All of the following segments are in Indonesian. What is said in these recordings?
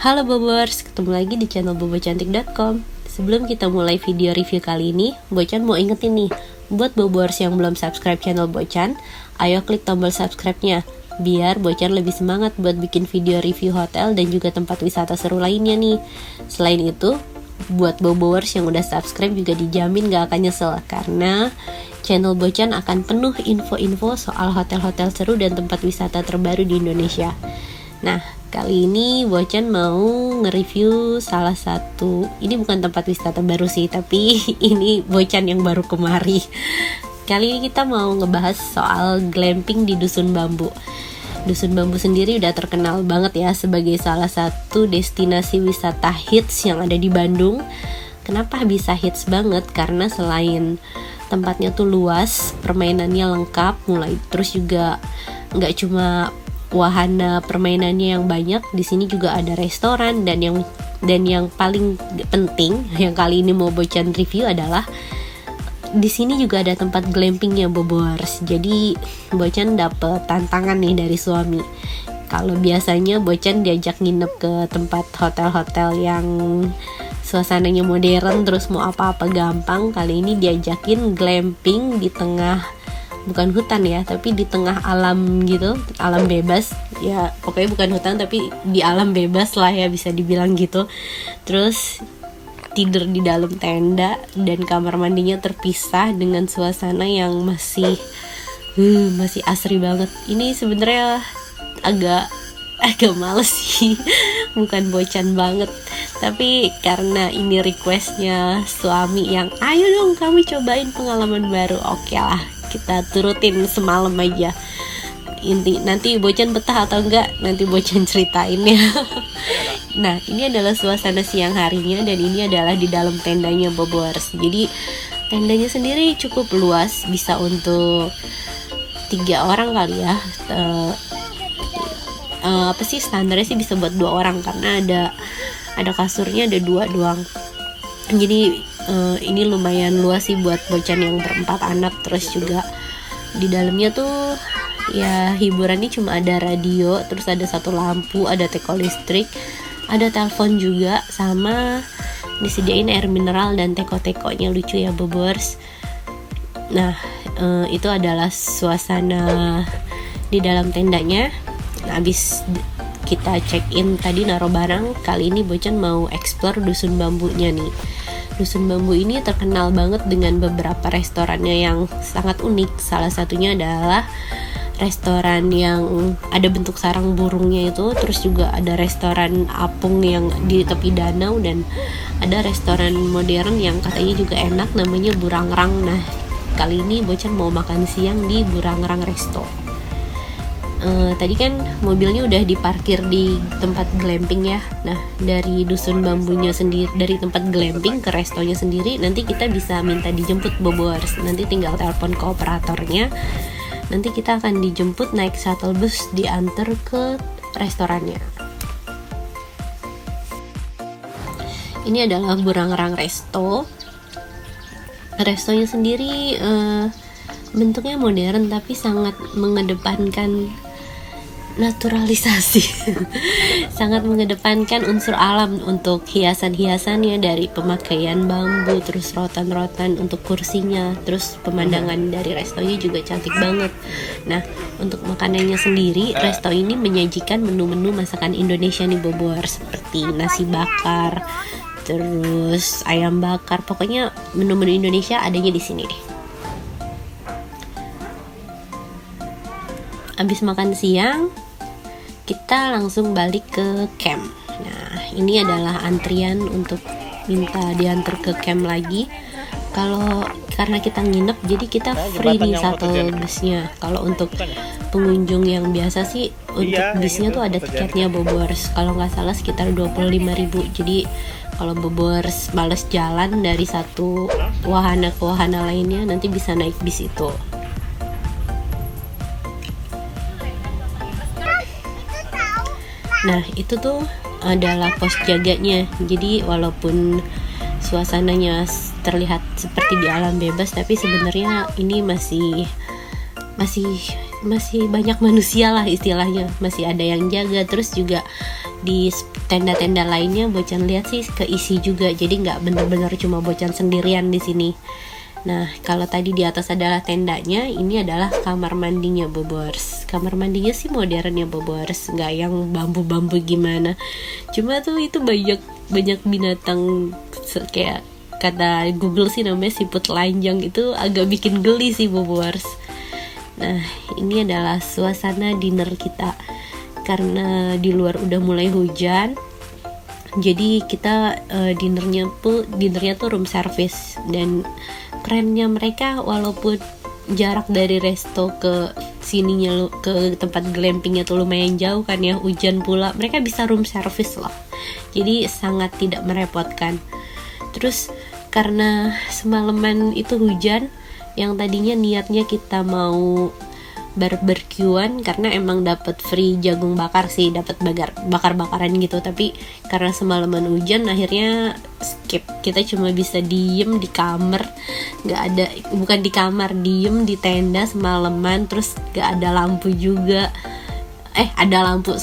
Halo Bobers, ketemu lagi di channel bobocantik.com. Sebelum kita mulai video review kali ini, Bocan mau ingetin nih, buat Bobers yang belum subscribe channel Bocan, ayo klik tombol subscribe-nya, biar Bocan lebih semangat buat bikin video review hotel dan juga tempat wisata seru lainnya nih. Selain itu, buat Bobers yang udah subscribe juga dijamin gak akan nyesel, karena channel Bocan akan penuh info-info soal hotel-hotel seru dan tempat wisata terbaru di Indonesia. Nah, kali ini Bocan mau nge-review salah satu, ini bukan tempat wisata baru sih, tapi ini Bocan yang baru kemari. Kali ini kita mau ngebahas soal glamping di Dusun Bambu. Dusun Bambu sendiri udah terkenal banget ya sebagai salah satu destinasi wisata hits yang ada di Bandung. Kenapa bisa hits banget? Karena selain tempatnya tuh luas, permainannya lengkap, terus juga nggak cuma wahana permainannya yang banyak, di sini juga ada restoran, dan yang paling penting yang kali ini mau Bocan review adalah di sini juga ada tempat glampingnya Bobors. Jadi Bocan dapet tantangan nih dari suami. Kalau biasanya Bocan diajak nginep ke tempat hotel-hotel yang suasananya modern terus mau apa-apa gampang, kali ini diajakin glamping di tengah, bukan hutan ya, tapi di tengah alam gitu, alam bebas ya, pokoknya bukan hutan tapi di alam bebas lah ya, bisa dibilang gitu. Terus tidur di dalam tenda dan kamar mandinya terpisah dengan suasana yang masih asri banget. Ini sebenarnya agak males sih bukan Bocan banget, tapi karena ini requestnya suami yang ayo dong kamu cobain pengalaman baru, oke lah kita turutin semalam aja. Nanti Bocan betah atau enggak nanti Bocan ceritain ya. Nah, ini adalah suasana siang harinya dan ini adalah di dalam tendanya Bobors. Jadi tendanya sendiri cukup luas, bisa untuk 3 orang kali ya. Standarnya sih bisa buat 2 orang karena ada kasurnya, ada 2 doang. Jadi ini lumayan luas sih buat Bocan yang berempat anak. Terus juga di dalamnya tuh ya hiburannya cuma ada radio, terus ada 1 lampu, ada teko listrik, ada telepon juga, sama disediain air mineral dan teko-tekonya lucu ya Bobors. Nah itu adalah suasana di dalam tendanya. Nah, abis kita check in tadi naruh barang, kali ini Bocan mau explore Dusun Bambunya nih. Dusun Bambu ini terkenal banget dengan beberapa restorannya yang sangat unik. Salah satunya adalah restoran yang ada bentuk sarang burungnya itu, terus juga ada restoran apung yang di tepi danau, dan ada restoran modern yang katanya juga enak namanya Burangrang. Nah, kali ini Bocan mau makan siang di Burangrang Resto. Tadi kan mobilnya udah diparkir di tempat glamping ya. Nah, dari Dusun Bambunya sendiri, dari tempat glamping ke restonya sendiri, nanti kita bisa minta dijemput Bobors. Nanti tinggal telepon ke operatornya. Nanti kita akan dijemput naik shuttle bus, diantar ke restorannya. Ini adalah Burangrang Resto. Restonya sendiri bentuknya modern tapi sangat mengedepankan naturalisasi. Sangat mengedepankan unsur alam untuk hiasan-hiasannya, dari pemakaian bambu, terus rotan-rotan untuk kursinya, terus pemandangan dari restonya juga cantik banget. Nah, untuk makanannya sendiri, resto ini menyajikan menu-menu masakan Indonesia nih Bobors, seperti nasi bakar, terus ayam bakar, pokoknya menu-menu Indonesia adanya di sini deh. Abis makan siang, kita langsung balik ke camp. Nah, ini adalah antrian untuk minta diantar ke camp lagi. Karena kita nginep, jadi kita free nih shuttle busnya. Kalau untuk pengunjung yang biasa sih, untuk busnya tuh ada tiketnya Bobors. Kalau nggak salah sekitar 25.000. Jadi kalau Bobors males jalan dari satu wahana ke wahana lainnya, nanti bisa naik bis itu. Nah, itu tuh adalah pos jaganya. Jadi walaupun suasananya terlihat seperti di alam bebas, tapi sebenarnya ini masih masih banyak manusia lah istilahnya, masih ada yang jaga. Terus juga di tenda-tenda lainnya Bocan lihat sih keisi juga, jadi nggak bener-bener cuma Bocan sendirian di sini. Nah, kalau tadi di atas adalah tendanya, ini adalah kamar mandinya Bobors. Kamar mandinya sih modern ya Bobors, nggak yang bambu-bambu gimana. Cuma tuh itu banyak binatang kayak kata Google sih namanya siput lanjang, itu agak bikin geli sih Bobors. Nah, ini adalah suasana dinner kita. Karena di luar udah mulai hujan, jadi kita dinernya tuh room service. Dan kerennya mereka, walaupun jarak dari resto ke sininya ke tempat glampingnya tuh lumayan jauh kan ya, hujan pula, mereka bisa room service loh. Jadi sangat tidak merepotkan. Terus karena semalaman itu hujan, yang tadinya niatnya kita mau barbekyuan karena emang dapat free jagung bakar sih, dapat bakar-bakaran gitu, tapi karena semalaman hujan akhirnya skip. Kita cuma bisa diem di kamar, diem di tenda semalaman. Terus gak ada lampu juga, ada lampu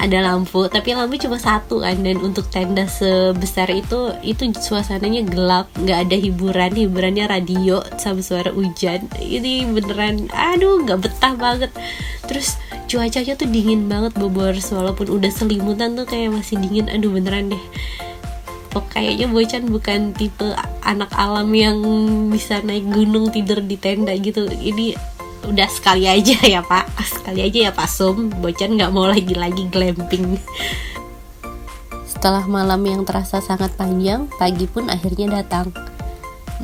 ada lampu, tapi lampu cuma satu kan. Dan untuk tenda sebesar itu suasananya gelap, nggak ada hiburannya radio sama suara hujan. Ini beneran nggak betah banget. Terus cuacanya tuh dingin banget Bobors, walaupun udah selimutan tuh kayak masih dingin. Beneran deh, kayaknya Bocan bukan tipe anak alam yang bisa naik gunung tidur di tenda gitu. Ini udah sekali aja ya Pak Sum, Bocan nggak mau lagi glamping. Setelah malam yang terasa sangat panjang, pagi pun akhirnya datang.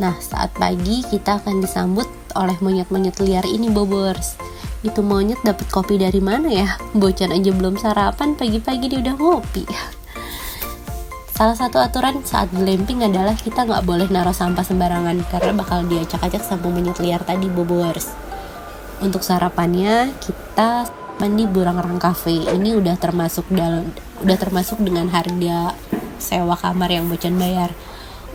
Nah, saat pagi kita akan disambut oleh monyet-monyet liar ini Bobors. Itu monyet dapat kopi dari mana ya? Bocan aja belum sarapan, pagi-pagi dia udah ngopi. Salah satu aturan saat glamping adalah kita nggak boleh naruh sampah sembarangan, karena bakal diacak-acak sama monyet liar tadi Bobors. Untuk sarapannya kita mandi Burangrang Cafe. Ini udah termasuk dengan harga sewa kamar yang Bocan bayar.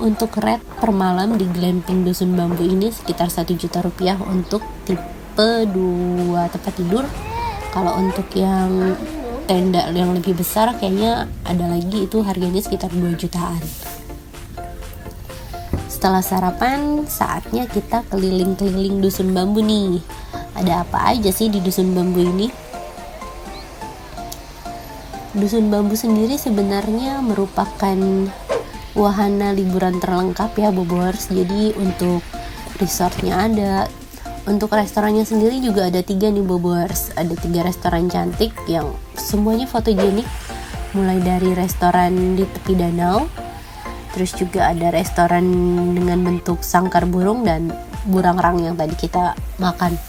Untuk rate per malam di glamping Dusun Bambu ini sekitar 1 juta rupiah untuk tipe 2 tempat tidur. Kalau untuk yang tenda yang lebih besar kayaknya ada lagi, itu harganya sekitar 2 jutaan. Setelah sarapan, saatnya kita keliling-keliling Dusun Bambu nih. Ada apa aja sih di Dusun Bambu ini? Dusun Bambu sendiri sebenarnya merupakan wahana liburan terlengkap ya Bobors. Jadi untuk resortnya ada, untuk restorannya sendiri juga ada 3 nih Bobors. Ada 3 restoran cantik yang semuanya fotogenik, mulai dari restoran di tepi danau, terus juga ada restoran dengan bentuk sangkar burung dan burangrang yang tadi kita makan.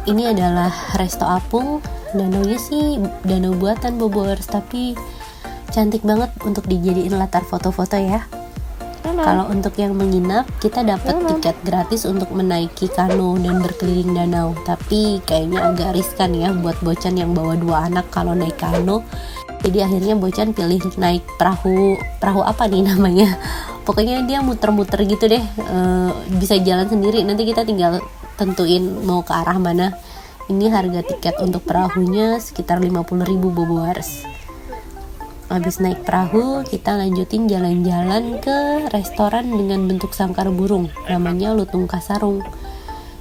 Ini adalah Resto Apung. Danaunya sih danau buatan Bobors, tapi cantik banget untuk dijadiin latar foto-foto ya. Kalau untuk yang menginap, kita dapat tiket gratis untuk menaiki kano dan berkeliling danau. Tapi kayaknya agak riskan ya buat Bocan yang bawa 2 anak kalau naik kano. Jadi akhirnya Bocan pilih naik perahu apa nih namanya. Pokoknya dia muter-muter gitu deh, bisa jalan sendiri. Nanti kita tinggal tentuin mau ke arah mana. Ini harga tiket untuk perahunya sekitar 50.000 Bobors. Habis naik perahu, kita lanjutin jalan-jalan ke restoran dengan bentuk sangkar burung, namanya Lutung Kasarung.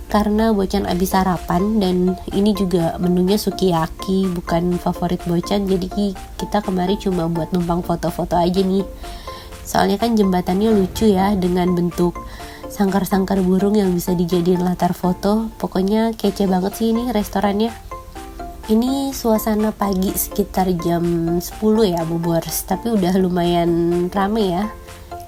Karena Bocan habis sarapan dan ini juga menunya sukiyaki, bukan favorit Bocan, jadi kita kemari cuma buat numpang foto-foto aja nih. Soalnya kan jembatannya lucu ya, dengan bentuk sangkar-sangkar burung yang bisa dijadiin latar foto. Pokoknya kece banget sih ini restorannya. Ini suasana pagi sekitar jam 10 ya Bobors, tapi udah lumayan rame ya.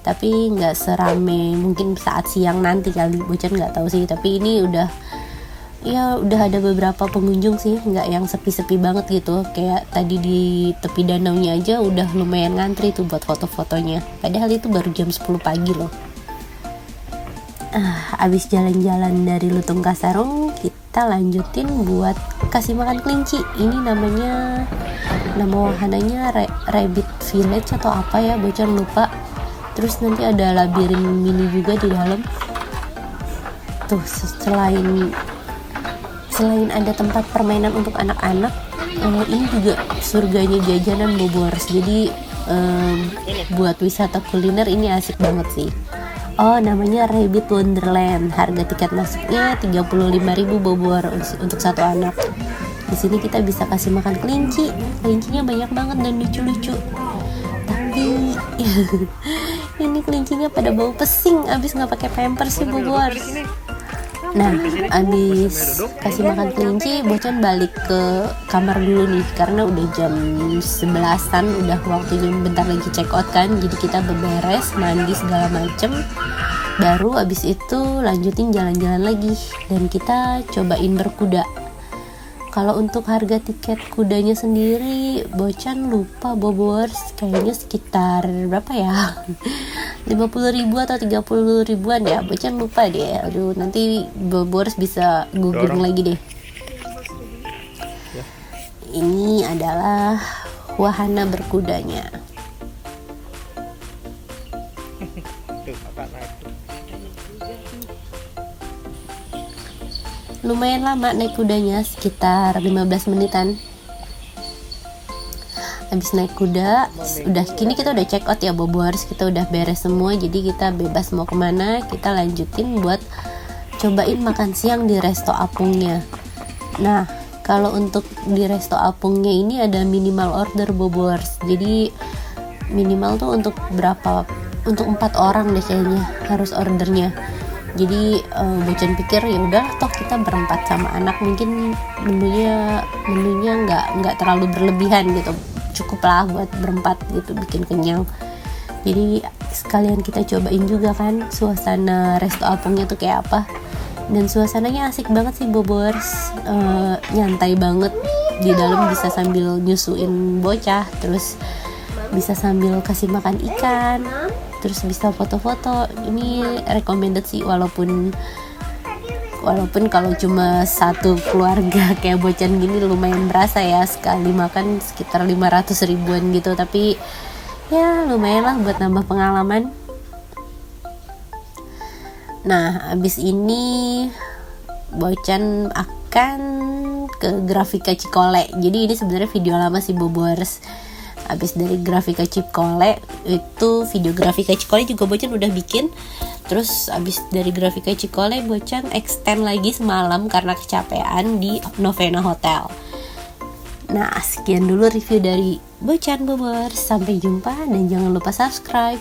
Tapi nggak serame mungkin saat siang nanti kali, Bocan nggak tahu sih. Tapi ini udah ada beberapa pengunjung sih, nggak yang sepi-sepi banget gitu. Kayak tadi di tepi danaunya aja udah lumayan ngantri tuh buat foto-fotonya. Padahal itu baru jam 10 pagi loh. Abis jalan-jalan dari Lutung Kasarung, kita lanjutin buat kasih makan kelinci. Ini nama wahananya Rabbit Village atau apa ya, Bocan lupa. Terus nanti ada labirin mini juga di dalam. tuh selain ada tempat permainan untuk anak-anak, ini juga surganya jajanan Bobors. Jadi buat wisata kuliner ini asik banget sih. Oh, namanya Rabbit Wonderland. Harga tiket masuknya 35.000 Bobor untuk satu anak. Di sini kita bisa kasih makan kelinci. Kelincinya banyak banget dan lucu-lucu. Tapi ini kelincinya pada bau pesing abis nggak pakai pampers sih Bobor. Nah, abis kasih makan kelinci, Bocan balik ke kamar dulu nih karena udah jam 11-an, udah waktunya bentar lagi check out kan. Jadi kita beberes, mandi segala macem. Baru abis itu lanjutin jalan-jalan lagi dan kita cobain berkuda. Kalau untuk harga tiket kudanya sendiri, Bocan lupa Bobors, kayaknya sekitar berapa ya? 50.000 atau 30 ribuan ya, Bocan lupa deh. Aduh, nanti Bobors bisa googling lagi deh. Ini adalah wahana berkudanya. Lumayan lama naik kudanya, sekitar 15 menitan. Habis naik kuda, kini kita udah check out ya Bobors, kita udah beres semua, jadi kita bebas mau kemana. Kita lanjutin buat cobain makan siang di Resto Apungnya. Nah, kalau untuk di Resto Apungnya ini ada minimal order Bobors, jadi minimal tuh untuk berapa? Untuk 4 orang deh kayaknya harus ordernya. Jadi Bocan pikir ya udah, toh kita berempat sama anak, mungkin menunya nggak terlalu berlebihan gitu, cukup lah buat berempat gitu, bikin kenyang. Jadi sekalian kita cobain juga kan suasana Resto Apungnya tuh kayak apa. Dan suasananya asik banget sih Bobors, nyantai banget. Di dalam bisa sambil nyusuin bocah, terus bisa sambil kasih makan ikan, terus bisa foto-foto. Ini recommended sih, walaupun kalau cuma satu keluarga kayak Bocan gini lumayan berasa ya, sekali makan sekitar 500 ribuan gitu, tapi ya lumayan lah buat nambah pengalaman. Nah, abis ini Bocan akan ke Grafika Cikole. Jadi ini sebenarnya video lama sih Bobors. Abis dari Grafika Cikole, itu video Grafika Cikole juga Bocan udah bikin. Terus abis dari Grafika Cikole, Bocan extend lagi semalam karena kecapean di Novena Hotel. Nah, sekian dulu review dari Bocan Bobors. Sampai jumpa dan jangan lupa subscribe.